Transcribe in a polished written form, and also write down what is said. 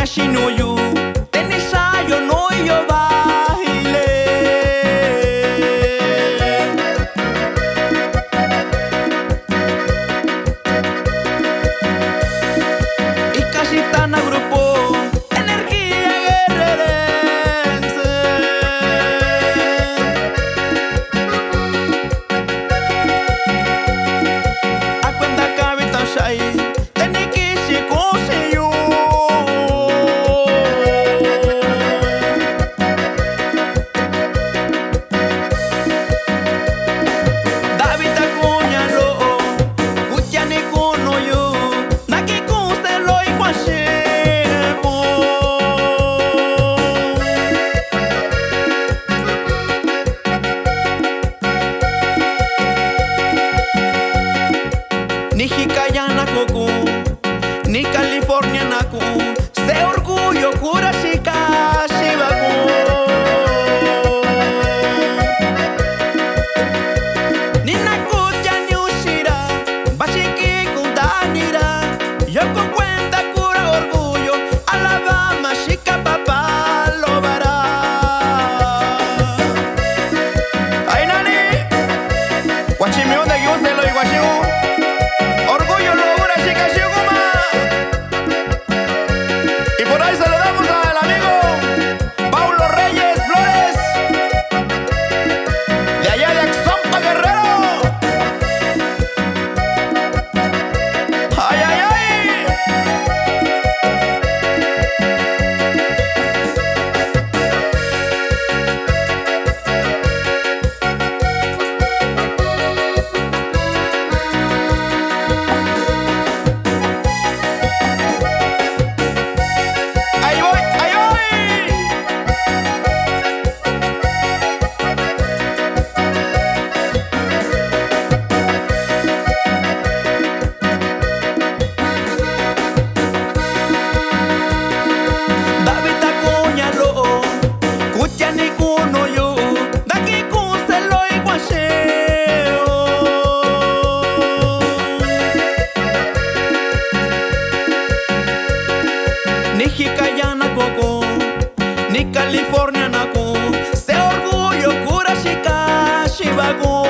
shinuyu tenisayo no yo baile y casi tan agrupó energía guerrerense a cuenta cabita shai teniki kose yo David Acuñalo Kuchani kuno yo Naki kuse lo ikwashebo Ni Hikayana Koku Ni California naku Se orgullo cura shika shibaku Ni nakucha ni ushira Bashiki kundanira Yoko cuenta cura orgullo Alabama shika papá lo verá Ay nani Guachimi donde guste lo iguachiu Orgullo logura chica shiguma Y por ahí saludamos al amigo Paulo Reyes Flores de allá de Axompa Guerrero. Ay, ay, ay. Ahí voy, ahí voy. David Acuñalo Kuchani kuno yo Daki kuse lo iguasheo Ni Hikayana Koko Ni California naku Se orgullo cura shika shibaku